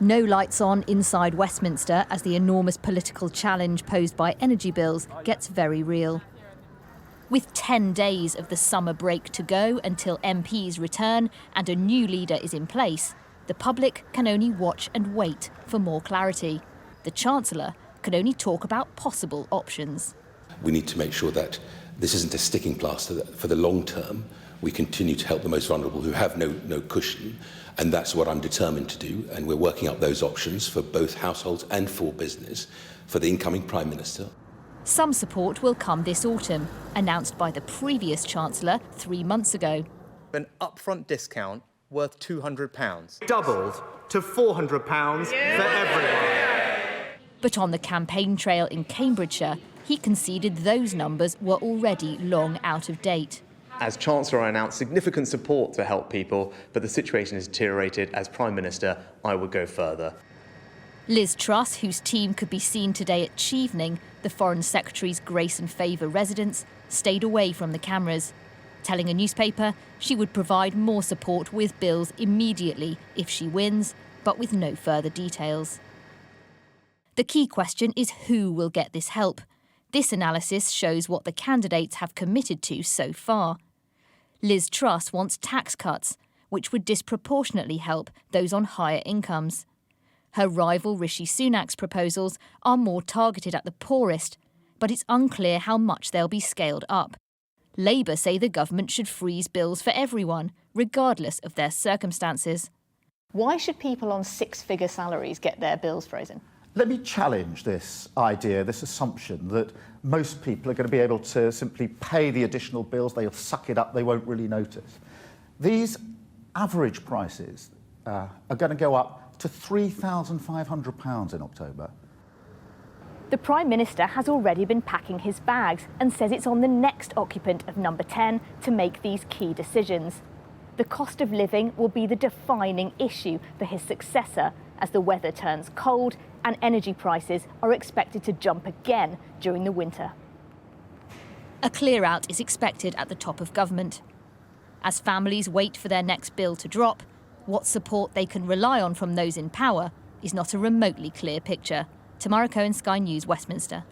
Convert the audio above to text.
No lights on inside Westminster as the enormous political challenge posed by energy bills gets very real. With 10 days of the summer break to go until MPs return and a new leader is in place, the public can only watch and wait for more clarity. The Chancellor can only talk about possible options. We need to make sure that this isn't a sticking plaster, that for the long term we continue to help the most vulnerable who have no cushion, and that's what I'm determined to do, and we're working up those options for both households and for business for the incoming Prime Minister. Some support will come this autumn, announced by the previous Chancellor 3 months ago. An upfront discount worth £200. Doubled to £400 for everyone. But on the campaign trail in Cambridgeshire, he conceded those numbers were already long out of date. As Chancellor, I announced significant support to help people, but the situation has deteriorated. As Prime Minister, I would go further. Liz Truss, whose team could be seen today at Chevening, the Foreign Secretary's Grace and Favour residence, stayed away from the cameras, telling a newspaper she would provide more support with bills immediately if she wins, but with no further details. The key question is who will get this help. This analysis shows what the candidates have committed to so far. Liz Truss wants tax cuts, which would disproportionately help those on higher incomes. Her rival Rishi Sunak's proposals are more targeted at the poorest, but it's unclear how much they'll be scaled up. Labour say the government should freeze bills for everyone, regardless of their circumstances. Why should people on six-figure salaries get their bills frozen? Let me challenge this idea, this assumption that most people are going to be able to simply pay the additional bills, they'll suck it up, they won't really notice. These average prices are going to go up to £3,500 in October. The Prime Minister has already been packing his bags and says it's on the next occupant of number 10 to make these key decisions. The cost of living will be the defining issue for his successor as the weather turns cold and energy prices are expected to jump again during the winter. A clear-out is expected at the top of government. As families wait for their next bill to drop, what support they can rely on from those in power is not a remotely clear picture. Tamara Cohen, Sky News, Westminster.